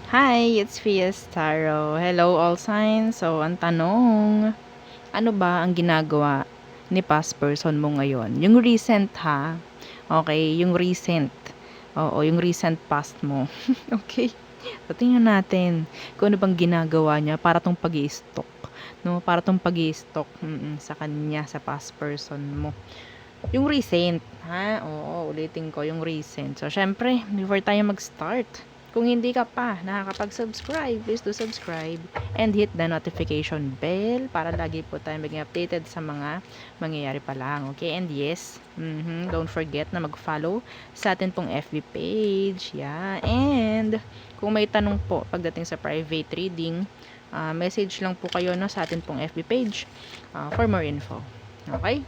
Hi, it's Fias Taro. Hello all signs. So, ang tanong, ano ba ang ginagawa ni past person mo ngayon? Yung recent ha? Okay, yung recent. Oo, yung recent past mo. Okay. So, tingnan natin kung ano bang ginagawa niya para tong pag stock no? Para tong pag stock sa kanya, sa past person mo. Yung recent, ha? Oo, ulitin ko yung recent. So, syempre, before tayo mag-start, kung hindi ka pa nakakapag-subscribe, please do subscribe and hit the notification bell para lagi po tayo maging updated sa mga mangyayari pa lang. Okay? And yes, don't forget na mag-follow sa atin pong FB page. Yeah. And kung may tanong po pagdating sa private reading, message lang po kayo no, sa atin pong FB page for more info. Okay?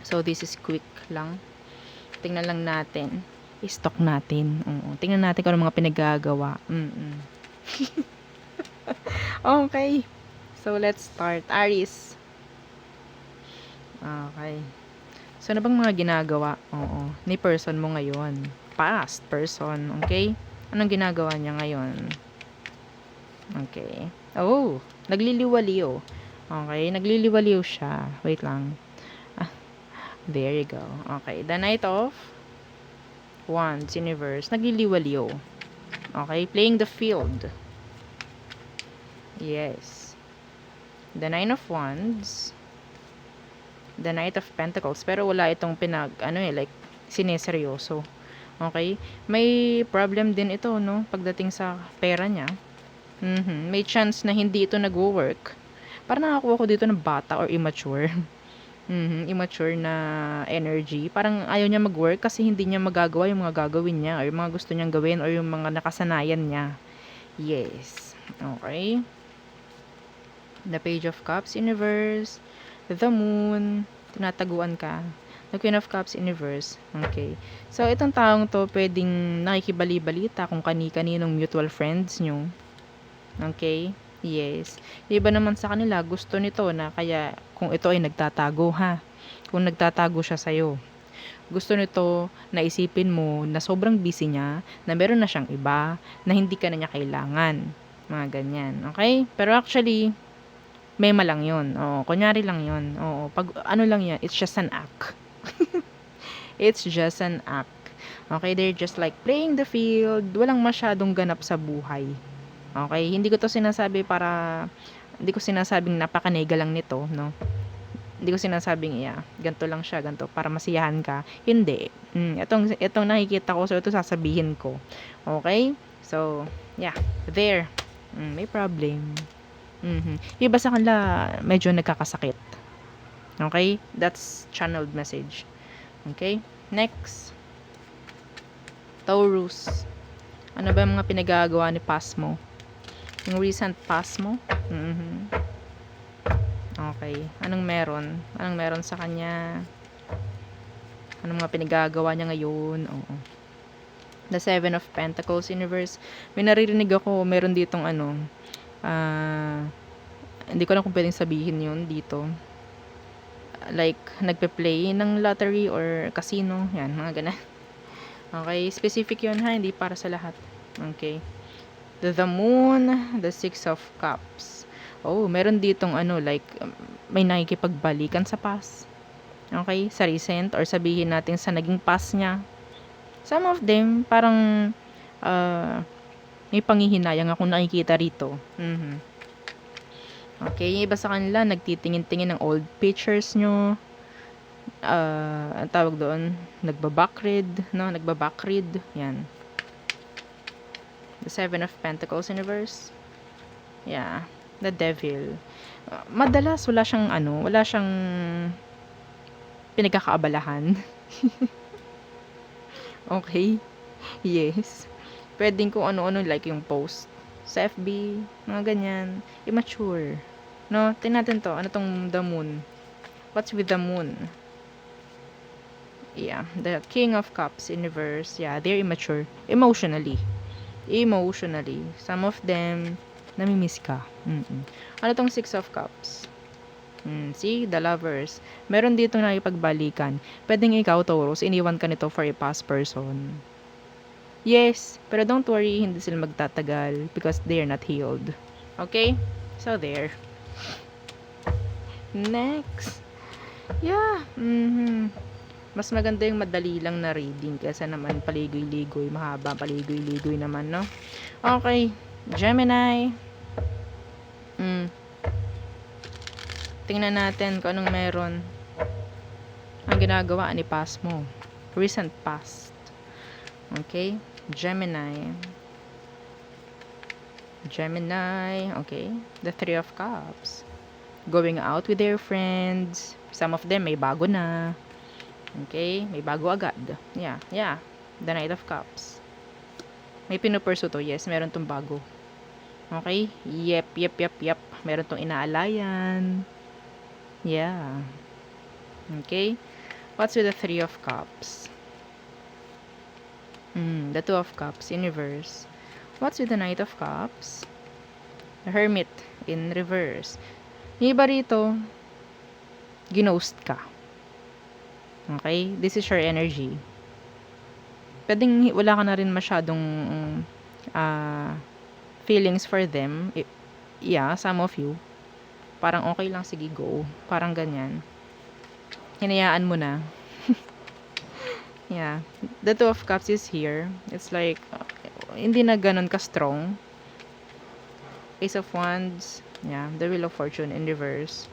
So, this is quick lang. Tingnan lang natin. I-stock natin. Tingnan natin kung ano mga pinagagawa. Okay. So, let's start. Aries. Okay. So, ano bang mga ginagawa? Ni person mo ngayon. Past person. Okay? Anong ginagawa niya ngayon? Okay. Oh, nagliliwaliw. Okay, nagliliwaliw siya. Wait lang. There you go. Okay, the Knight of Wands, Universe, nagliliwaliw. Okay, playing the field. Yes. The Nine of Wands. The Knight of Pentacles. Pero wala itong like, sineseryoso. Okay? May problem din ito, no? Pagdating sa pera niya. May chance na hindi ito nagwo-work. Parang nakakuha ko dito ng bata or immature. Immature na energy. Parang ayaw niya mag-work kasi hindi niya magagawa yung mga gagawin niya or yung mga gusto niyang gawin or yung mga nakasanayan niya. Yes. Okay. The Page of Cups, Universe. The Moon. Tinataguan ka. The Queen of Cups, Universe. Okay. So, itong taong to, pwedeng nakikibali-balita kung kani-kaninong mutual friends nyo. Okay? Yes. Yung iba naman sa kanila, gusto nito na kaya kung ito ay nagtatago ha. Kung nagtatago siya sa'yo. Gusto nito na isipin mo na sobrang busy niya, na meron na siyang iba, na hindi ka na niya kailangan. Mga ganyan. Okay? Pero actually, mema lang yun. Oo, kunyari lang yun. Oo, pag ano lang yan, it's just an act. It's just an act. Okay, they're just like playing the field. Walang masyadong ganap sa buhay. Okay, hindi ko sinasabing napakanega lang nito, no? Hindi ko sinasabing, ganito lang siya, ganito, para masiyahan ka. Hindi. Itong nakikita ko, so ito sasabihin ko. Okay? So, yeah, there. May problem. Yung iba sa kanila, medyo nagkakasakit. Okay? That's channeled message. Okay? Next. Taurus. Ano ba yung mga pinagagawa ni past mo? Yung recent past mo? Okay. Anong meron? Anong meron sa kanya? Anong mga pinagagawa niya ngayon? Oo. The Seven of Pentacles, Universe. May naririnig ako, meron ditong hindi ko alam kung pwedeng sabihin yun dito. Like, nagpe-play ng lottery or casino. Yan, mga ganun. Okay, specific yun ha, hindi para sa lahat. Okay. The Moon, the Six of Cups. Oh, meron ditong like, may nakikipagbalikan sa past. Okay, sa recent or sabihin natin sa naging past niya. Some of them, parang may panghihinayang akong nakikita rito. Okay, yung iba sa kanila, nagtitingin-tingin ng old pictures nyo. Ang tawag doon, nagbabackread, no? Nagbabackread, yan. The Seven of Pentacles, Universe. Yeah, the Devil. Madalas, wala siyang pinagkakaabalahan. Okay? Yes. Pwedeng kung ano-ano, like yung post sa FB, mga ganyan. Immature. No? Tingnan natin to. Ano tong the Moon? What's with the Moon? Yeah. The King of Cups, Universe. Yeah, they're immature. Emotionally. Some of them, namimiss ka. Ano tong Six of Cups? See, the Lovers. Meron dito na ipagbalikan. Pwedeng ikaw, Taurus, iniwan ka nito for a past person. Yes, pero don't worry, hindi sila magtatagal because they are not healed. Okay? So, there. Next. Yeah. Mas maganda yung madali lang na reading kaysa naman paligoy-ligoy, mahaba paligoy-ligoy naman, no? Okay. Gemini. Tingnan natin kung anong meron ang ginagawa ni past mo. Recent past. Okay? Gemini. Okay. The Three of Cups. Going out with their friends. Some of them may bago na. Okay? May bago agad. Yeah. The Knight of Cups. May pinupursu to. Yes, meron tong bago. Okay? Yep. Meron tong inaalayan. Yeah. Okay? What's with the Three of Cups? The Two of Cups in reverse. What's with the Knight of Cups? The Hermit in reverse. Yung iba rito, ginost ka. Okay? This is your energy. Pwedeng wala ka na rin masyadong feelings for them. Yeah, some of you. Parang okay lang, sige go. Parang ganyan. Hinayaan mo na. Yeah. The Two of Cups is here. It's like, hindi na ganun ka-strong. Ace of Wands. Yeah. The Wheel of Fortune in reverse.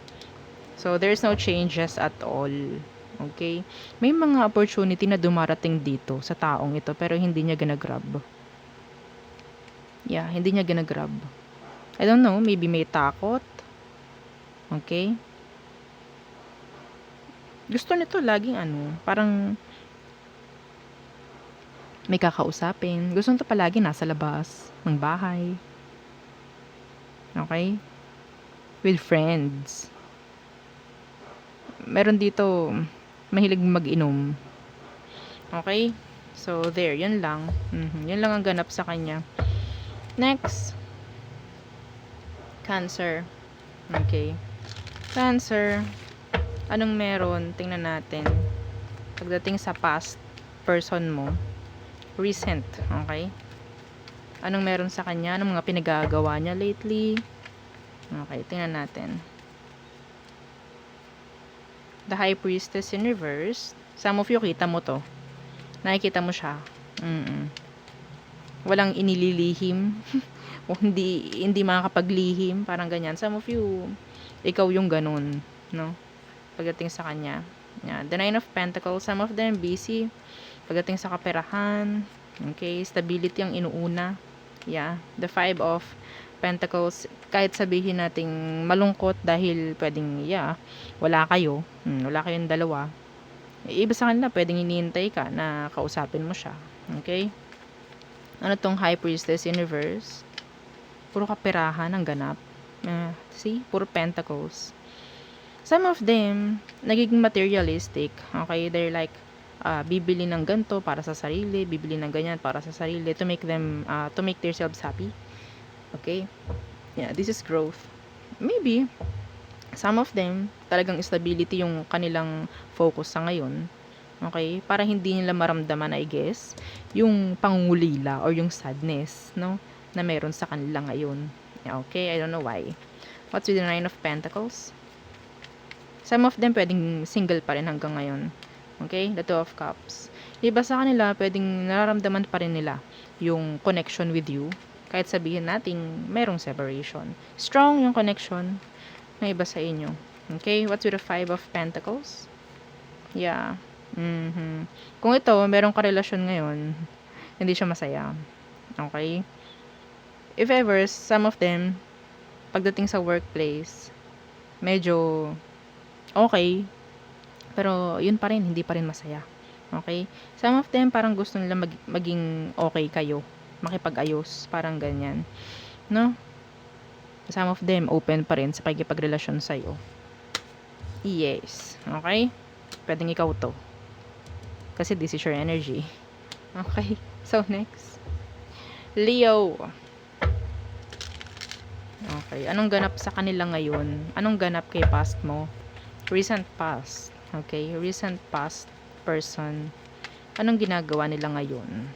So, there's no changes at all. Okay? May mga opportunity na dumarating dito sa taong ito, pero hindi niya ginagrab. Yeah, hindi niya ginagrab. I don't know, maybe may takot. Okay? Gusto nito laging parang may kakausapin. Gusto nito palagi nasa labas ng bahay. Okay? With friends. Meron dito mahilig mag-inom. Okay? So, there. Yun lang. Yun lang ang ganap sa kanya. Next. Cancer. Okay. Cancer. Anong meron? Tingnan natin. Pagdating sa past person mo. Recent. Okay? Anong meron sa kanya? Anong mga pinagagawa niya lately? Okay. Tingnan natin. The High Priestess in reverse. Some of you, kita mo to. Nakikita mo siya. Walang inililihim. O hindi makakapaglihim. Parang ganyan. Some of you, ikaw yung ganun. No? Pagdating sa kanya. Yeah. The Nine of Pentacles. Some of them busy. Pagdating sa kaperahan. Okay. Stability ang inuuna. Yeah. The Five of Pentacles. Kahit sabihin nating malungkot dahil pwedeng, wala kayo. Wala kayong dalawa. Iba sa kanila, pwedeng hinihintay ka na kausapin mo siya. Okay? Ano tong High Priestess in reverse? Puro kaperahan ang ganap. See? Puro Pentacles. Some of them, nagiging materialistic. Okay? They're like, bibili ng ganto para sa sarili, bibili ng ganyan para sa sarili to make them, to make themselves happy. Okay? Yeah, this is growth. Maybe, some of them, talagang stability yung kanilang focus sa ngayon. Okay? Para hindi nila maramdaman, I guess, yung pangungulila or yung sadness, no? Na meron sa kanila ngayon. Yeah, okay? I don't know why. What's with the Nine of Pentacles? Some of them pwedeng single pa rin hanggang ngayon. Okay? The Two of Cups. Iba sa kanila, pwedeng nararamdaman pa rin nila yung connection with you. Kahit sabihin natin, merong separation. Strong yung connection na iba sa inyo. Okay? What's with the Five of Pentacles? Yeah. Kung ito, merong karelasyon ngayon, hindi siya masaya. Okay? If ever, some of them, pagdating sa workplace, medyo okay, pero yun pa rin, hindi pa rin masaya. Okay? Some of them, parang gusto nila maging okay kayo. Makipag-ayos, parang ganyan. No? Some of them, open pa rin sa pagkipagrelasyon sa'yo. Yes. Okay? Pwedeng ikaw to. Kasi this is your energy. Okay? So, next. Leo. Okay. Anong ganap sa kanila ngayon? Anong ganap kay past mo? Recent past. Okay? Recent past person. Anong ginagawa nila ngayon?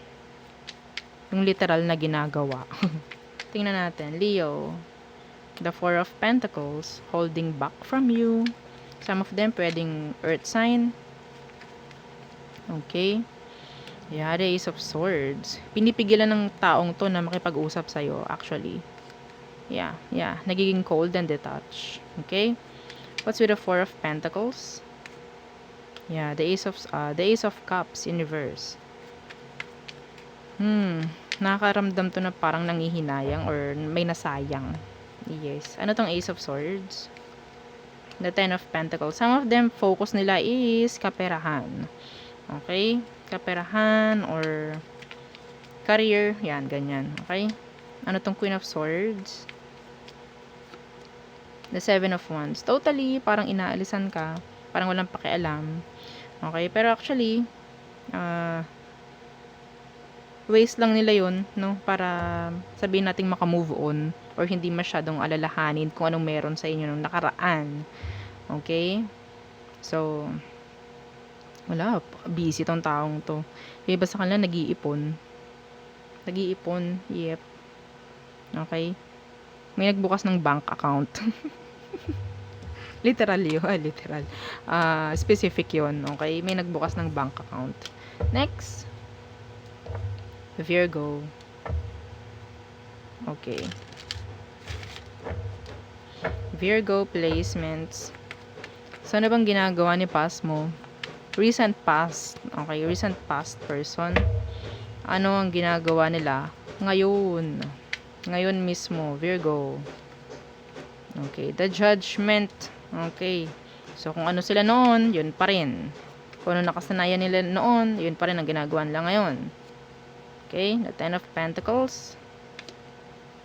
Yung literal na ginagawa. Tingnan natin. Leo. The Four of Pentacles. Holding back from you. Some of them pwedeng earth sign. Okay. Yeah, the Ace of Swords. Pinipigilan ng taong to na makipag-usap sa'yo, actually. Yeah. Nagiging cold and detached. Okay. What's with the Four of Pentacles? Yeah, the Ace of Cups in reverse. Nakakaramdam to na parang nangihinayang or may nasayang. Yes. Ano tong Ace of Swords? The Ten of Pentacles. Some of them, focus nila is kaperahan. Okay? Kaperahan or career. Yan, ganyan. Okay? Ano tong Queen of Swords? The Seven of Wands. Totally, parang inaalisan ka. Parang walang pakialam. Okay? Pero actually, ways lang nila yun, no? Para sabihin nating makamove on or hindi masyadong alalahanin kung anong meron sa inyo nung nakaraan. Okay? So, wala. Busy tong taong to. Yung iba sa kanila, nag-iipon. Yep. Okay? May nagbukas ng bank account. Literal yun. Literal. Specific yun. Okay? May nagbukas ng bank account. Next. Virgo. Okay. Virgo placements. So, ano bang ginagawa ni past mo? Recent past. Okay, recent past person. Ano ang ginagawa nila ngayon? Ngayon mismo, Virgo. Okay, the Judgment. Okay. So, kung ano sila noon, yun pa rin. Kung ano nakasanayan nila noon, yun pa rin ang ginagawa nila ngayon. Okay, the Ten of Pentacles.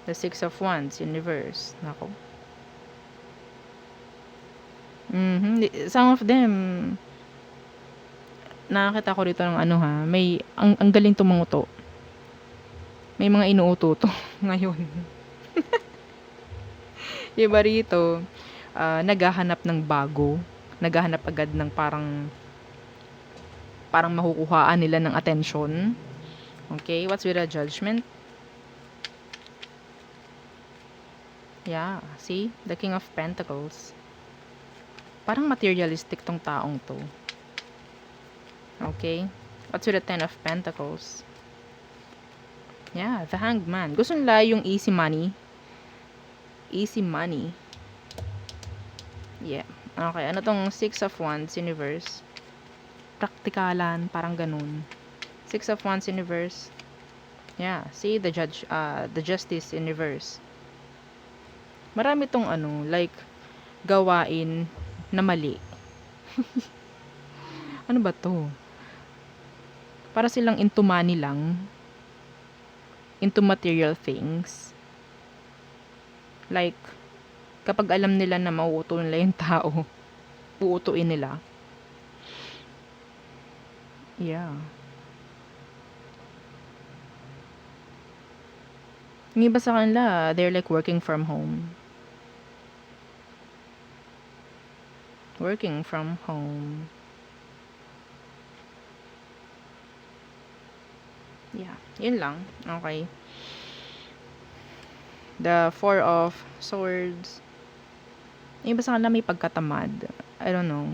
The Six of Wands in reverse. Nako. Some of them, nakakita ko dito ng ano ha, may, ang galing tumuto. May mga inuuto to ngayon. Iba rito, naghahanap ng bago. Naghahanap agad ng parang makukuhaan nila ng attention. Okay, what's with the Judgment? Yeah, see? The King of Pentacles. Parang materialistic tong taong to. Okay? What's with the Ten of Pentacles? Yeah, the Hanged Man. Gusto nila yung easy money. Easy money. Yeah. Okay, ano tong Six of Wands in reverse? Praktikalan, parang ganun. Six of Wands in reverse. Yeah, see the Justice in reverse. Marami tong ano, like gawain na mali. Ano ba to? Para silang into money lang. Into material things. Like, kapag alam nila na mauuto nila yung tao, uutuin nila. Yeah. Yung iba sa kanila, they're like working from home. Working from home. Yeah, yun lang. Okay. The Four of Swords. Yung iba sa kanila may pagkatamad. I don't know.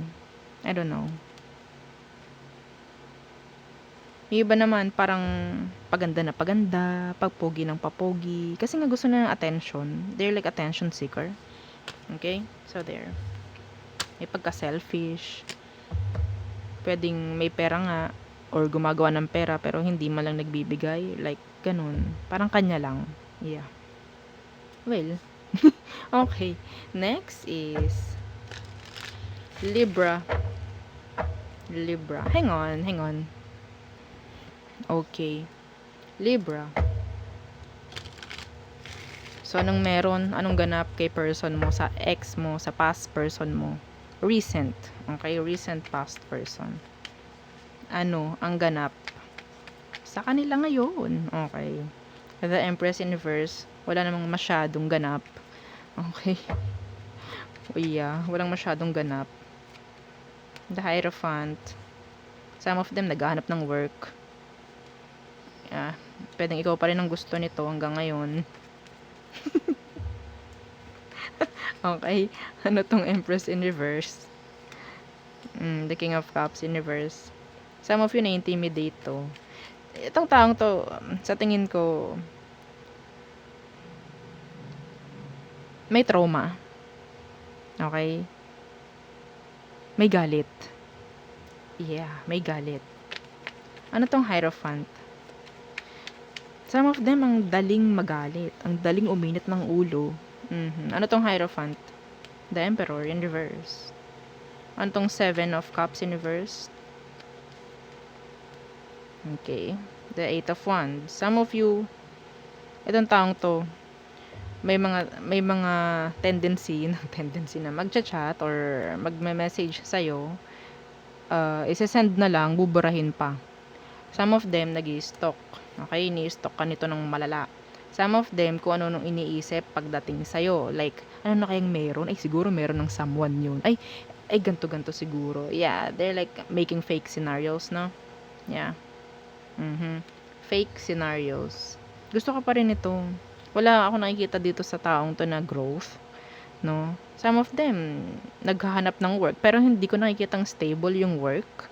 Yung iba naman parang paganda na paganda, pagpogi ng papogi. Kasi nga gusto na ng attention. They're like attention seeker. Okay? So there. May pagka-selfish. Pwedeng may pera nga or gumagawa ng pera pero hindi man lang nagbibigay. Like, ganun. Parang kanya lang. Yeah. Well, okay. Next is Libra. Hang on. Okay. Libra. So, anong meron? Anong ganap kay person mo, sa ex mo, sa past person mo? Recent. Okay, recent past person. Ano ang ganap sa kanila ngayon? Okay. The Empress in reverse, wala namang masyadong ganap. Okay. Yeah, walang masyadong ganap. The Hierophant. Some of them naghahanap ng work. Yeah. Pwedeng ikaw pa rin ang gusto nito hanggang ngayon. Okay. Ano tong Empress in reverse? The King of Cups in reverse. Some of you na-intimidate to. Itong taong to, sa tingin ko, may trauma. Okay? May galit. Yeah, may galit. Ano tong Hierophant? Some of them ang daling magalit. Ang daling uminit ng ulo. Ano tong Hierophant? The Emperor in reverse. Ano tong Seven of Cups in reverse? Okay. The Eight of Wands. Some of you, itong taong to, may mga tendency na magcha-chat or magme-message sa'yo, isa-send na lang, buburahin pa. Some of them nag-i-stalk. Okay, ini-stalk ka nito ng malala. Some of them, kung ano nung iniisip pagdating sa'yo. Like, ano na kayang meron? Ay, siguro meron ng someone yun. Ay, ganto-ganto siguro. Yeah, they're like making fake scenarios, no? Yeah. Fake scenarios. Gusto ka pa rin ito. Wala ako nakikita dito sa taong to na growth, no? Some of them, naghahanap ng work, pero hindi ko nakikitang stable yung work.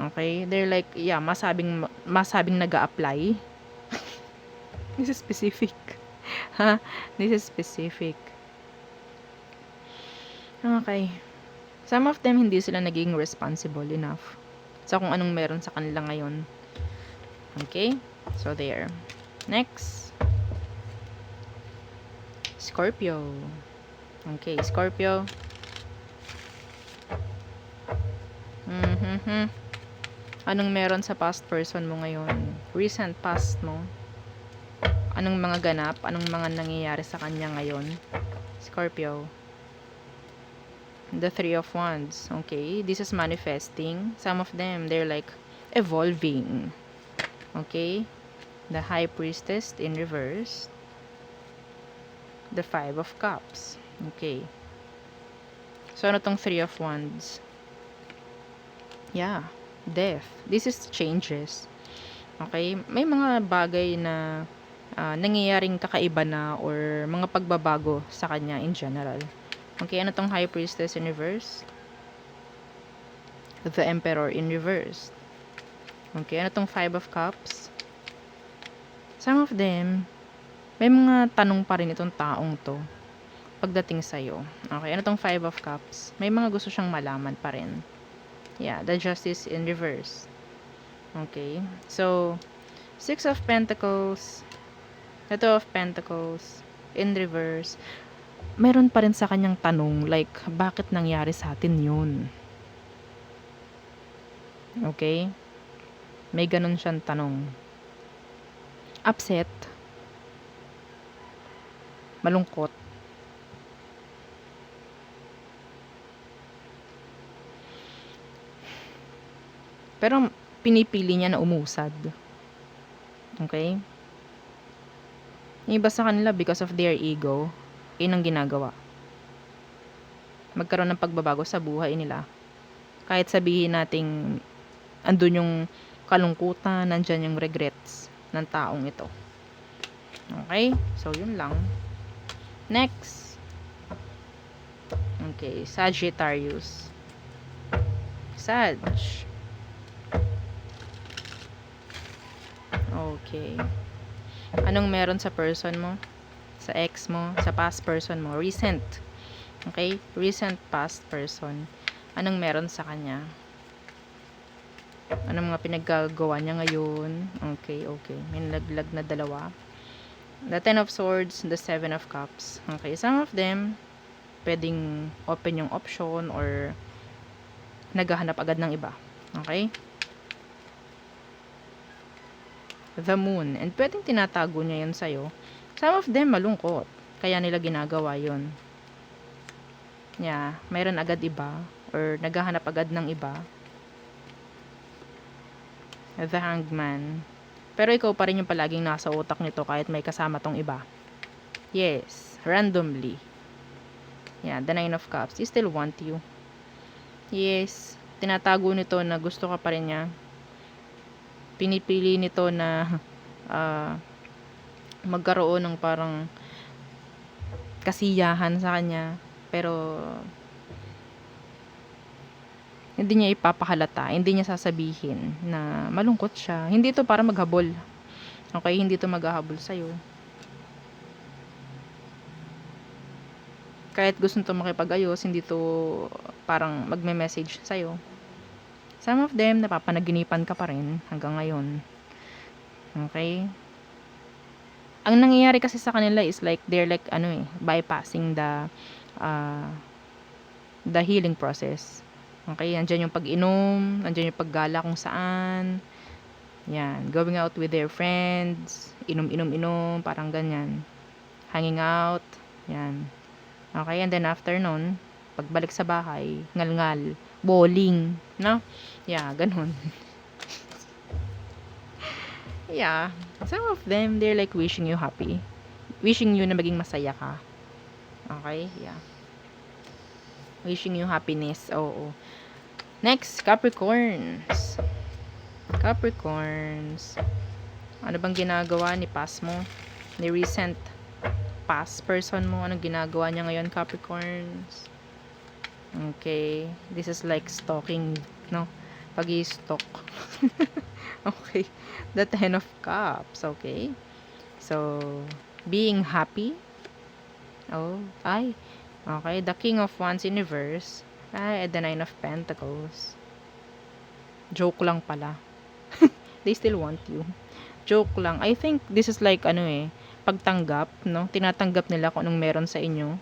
Okay? They're like, yeah, masabing nag-a-apply. This is specific. Ha? This is specific. Okay. Some of them, hindi sila naging responsible enough sa kung anong meron sa kanila ngayon. Okay? So, there. Next. Scorpio. Okay, Scorpio. Anong meron sa past person mo ngayon? Recent past mo? Anong mga ganap? Anong mga nangyayari sa kanya ngayon? Scorpio. The Three of Wands. Okay, this is manifesting. Some of them, they're like evolving. Okay? The High Priestess in reverse. The Five of Cups. Okay. So, ano tong Three of Wands? Yeah. Death. This is changes. Okay? May mga bagay na nangyayaring kakaiba na or mga pagbabago sa kanya in general. Okay, ano tong High Priestess in reverse? The Emperor in reverse. Okay, ano tong Five of Cups? Some of them, may mga tanong pa rin itong taong to pagdating sa'yo. Okay, ano tong Five of Cups? May mga gusto siyang malaman pa rin. Yeah, the Justice in reverse. Okay, so, Six of Pentacles, the Two of Pentacles, in reverse. Meron pa rin sa kanyang tanong, like, bakit nangyari sa atin yun? Okay? May ganun siyang tanong. Upset. Malungkot. Pero, pinipili niya na umusad. Okay? Yung iba sa kanila, because of their ego, yun ang ginagawa. Magkaroon ng pagbabago sa buhay nila. Kahit sabihin nating andun yung kalungkutan, nandyan yung regrets ng taong ito. Okay? So, yun lang. Next. Okay, Sagittarius. Sag. Okay. Anong meron sa person mo? Sa ex mo? Sa past person mo? Recent. Okay? Recent past person. Anong meron sa kanya? Anong mga pinaggagawa niya ngayon? Okay, okay. May nalaglag na dalawa. The Ten of Swords, the Seven of Cups. Okay, some of them, pwedeng open yung option or naghahanap agad ng iba. Okay? The Moon. And pwedeng tinatago niya yun sa'yo. Some of them malungkot. Kaya nila ginagawa yun. Yeah, mayroon agad iba. Or naghahanap agad ng iba. The Hangman. Pero ikaw pa rin yung palaging nasa utak nito kahit may kasama tong iba. Yes, randomly. Yeah, the Nine of Cups. He still want you. Yes, tinatago nito na gusto ka pa rin niya. Pinipili nito na ah, magkaroon ng parang kasiyahan sa kanya, pero hindi niya ipapahalata, hindi niya sasabihin na malungkot siya. Hindi ito para maghabol. Okay, hindi ito maghahabol sa'yo. Kahit gusto nito makipag-ayos, hindi to parang magme-message sa'yo. Some of them, napapanaginipan ka pa rin hanggang ngayon. Okay? Ang nangyayari kasi sa kanila is like, they're like, bypassing uh, the healing process. Okay? Andyan yung pag-inom, andyan yung paggala kung saan. Yan. Going out with their friends. Inom-inom-inom. Parang ganyan. Hanging out. Yan. Okay, and then after nun, pagbalik sa bahay, ngal-ngal, bowling, no? Yeah, ganun. Yeah, some of them, they're like wishing you happy. Wishing you na maging masaya ka. Okay, yeah. Wishing you happiness, oo. Next, Capricorns. Capricorns. Ano bang ginagawa ni past mo? Ni recent past person mo? Anong ginagawa niya ngayon, Capricorns? Okay. This is like stalking, no? Pag-i-stalk. Okay. The Ten of Cups. Okay. So, being happy. Oh, ay. Okay. The King of Wands in reverse. Ay, the Nine of Pentacles. Joke lang pala. They still want you. Joke lang. I think this is like, pagtanggap, no? Tinatanggap nila kung anong meron sa inyo.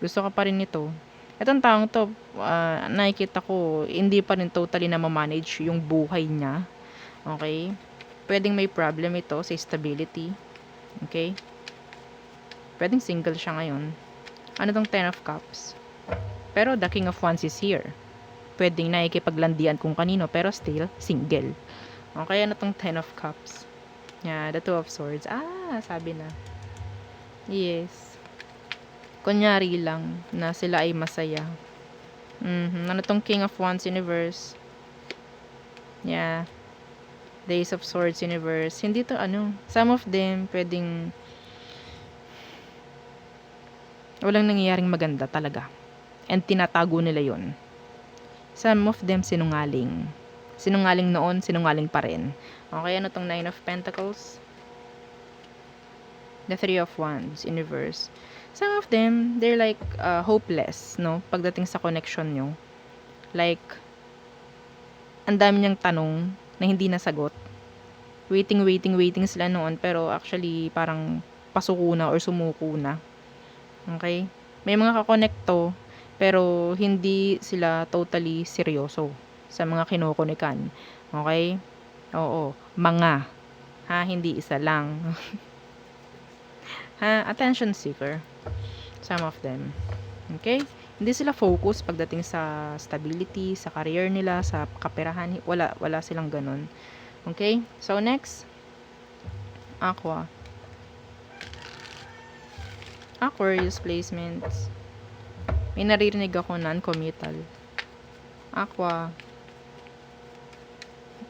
Gusto ka pa rin nito. Itong taong to, nakikita ko, hindi pa rin totally na ma-manage yung buhay niya. Okay? Pwedeng may problem ito sa stability. Okay? Pwedeng single siya ngayon. Ano tong Ten of Cups? Pero the King of Wands is here. Pwedeng nakikipaglandian kung kanino, pero still single. Okay, ano tong Ten of Cups? Yeah, the Two of Swords. Sabi na. Yes. Kunyari lang na sila ay masaya. Ano tong King of Wands universe? Yeah. The Ace of Swords universe. Hindi to some of them pwedeng walang nangyayaring maganda talaga. And tinatago nila yon. Some of them sinungaling. Sinungaling noon, sinungaling pa rin. Okay, ano tong Nine of Pentacles? The Three of Wands in reverse. Some of them, they're like hopeless, no? Pagdating sa connection nyo. Like, ang dami niyang tanong na hindi nasagot. Waiting sila noon, pero actually, parang pasuko na or sumuko na. Okay? May mga kakonekto, pero hindi sila totally seryoso sa mga kinokonikan. Okay? Oo. Mga. Ha? Hindi isa lang. Ha? Attention seeker. Some of them. Okay? Hindi sila focus pagdating sa stability, sa career nila, sa kaperahan. Wala silang ganun. Okay? So, next. Aqua. Aquarius placements. May naririnig ako non-committal. Aqua.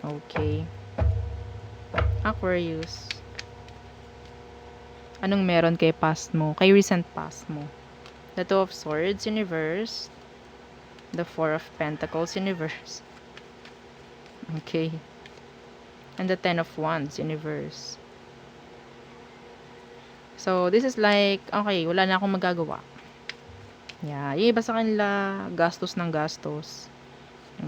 Okay. Aquarius. Anong meron kay past mo? Kay recent past mo? The Two of Swords in reverse. The Four of Pentacles in reverse. Okay. And the Ten of Wands in reverse. So, this is like, okay, wala na akong magagawa. Yeah, yung iba sa kanila, gastos ng gastos.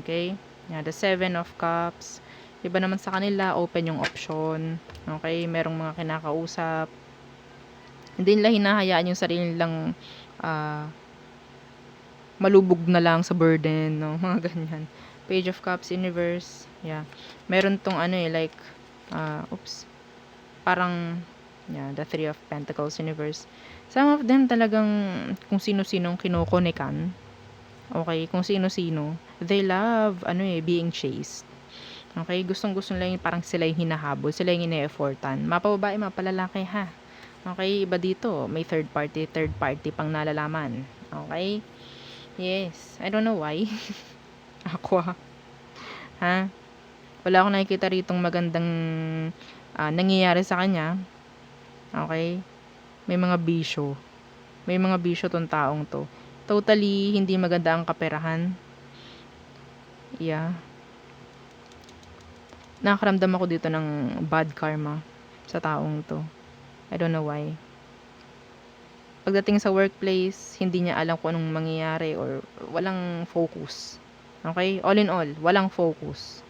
Okay? Yeah, the Seven of Cups. Iba naman sa kanila, open yung option. Okay? Merong mga kinakausap. Hindi nila hinahayaan yung sarili nilang malubog na lang sa burden, no? Mga ganyan. Page of Cups in reverse. Yeah. Meron tong like, parang, yeah, the Three of Pentacles in reverse. Some of them talagang kung sino-sinong kinokonikan. Okay, kung sino-sino, they love, being chased. Okay, gustong-gusto nila yung parang sila yung hinahabol, sila yung ine-effortan. Mapababae, mapalalaki ha. Okay, iba dito, may third party pang nalalaman. Okay? Yes, I don't know why. Aqua. Ha? Wala akong nakikita ritong magandang nangyayari sa kanya. Okay? May mga bisyo. May mga bisyo tong taong to. Totally hindi maganda ang kaperahan. Yeah. Nakakaramdam ako dito ng bad karma sa taong to. I don't know why. Pagdating sa workplace, hindi niya alam kung anong mangyayari or walang focus. Okay? All in all, walang focus.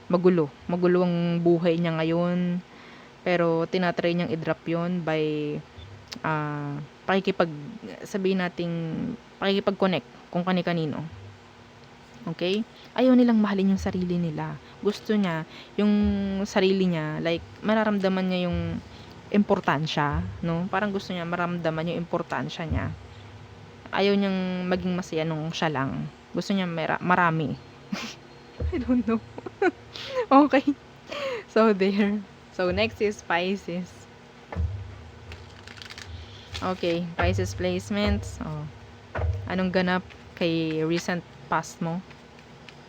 Magulo. Magulo ang buhay niya ngayon. Pero tinatry niyang i-drop yun by pakikipag, sabihin nating, pakikipag-connect kung kani-kanino. Okay? Ayaw nilang mahalin yung sarili nila. Gusto niya, yung sarili niya, like, mararamdaman niya yung importansya, no? Parang gusto niya maramdaman yung importansya niya. Ayaw niyang maging masaya nung siya lang. Gusto niya marami. I don't know. Okay. So, there. So, next is Pisces. Okay, Pisces placements. Oh. Anong ganap kay recent past mo?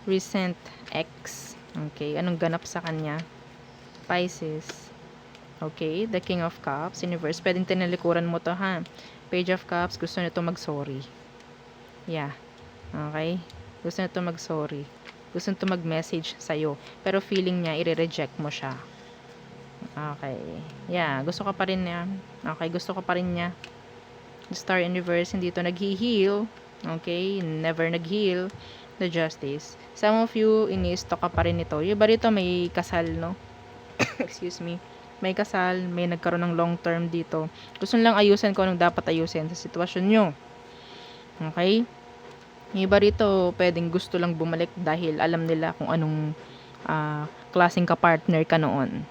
Recent ex. Okay, anong ganap sa kanya? Pisces. Okay, the King of Cups, Universe. Pwedeng tinalikuran mo to, ha? Page of Cups, gusto nito mag-sorry. Yeah. Okay? Gusto nito mag-sorry. Gusto nito mag-message sa'yo. Pero feeling niya, i-reject mo siya. Okay. Yeah, gusto ka pa rin niya. Okay, gusto ka pa rin niya. The Star Universe, hindi ito nag-heal. Okay, never nag-heal. The Justice. Some of you, ini-stalk ka pa rin ito. Yung iba rito may kasal, no? Excuse me. May kasal, may nagkaroon ng long term dito. Gusto lang ayusin kung anong dapat ayusin sa sitwasyon nyo. Okay? Yung iba rito, pwedeng gusto lang bumalik dahil alam nila kung anong klaseng ka-partner ka noon.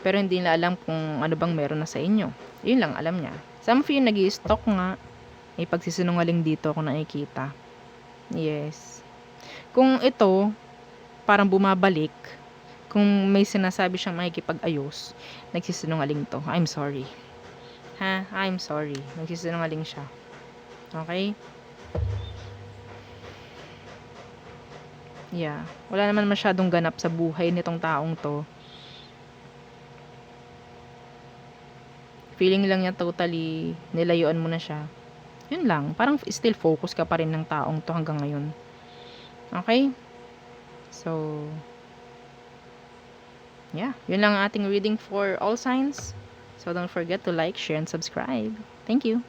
Pero hindi nila alam kung ano bang meron na sa inyo. Yun lang alam niya. Some of you nag-i-stalk nga. May pagsisinungaling dito kung nakikita. Yes. Kung ito, parang bumabalik, kung may sinasabi siyang makikipag-ayos, nagsisinungaling to. I'm sorry. Ha? I'm sorry. Nagsisinungaling siya. Okay? Yeah. Wala naman masyadong ganap sa buhay nitong taong to. Feeling lang niya totally nilayuan mo na siya. Yun lang. Parang still focus ka pa rin ng taong to hanggang ngayon. Okay? So, yeah. Yun lang ang ating reading for all signs. So, don't forget to like, share, and subscribe. Thank you.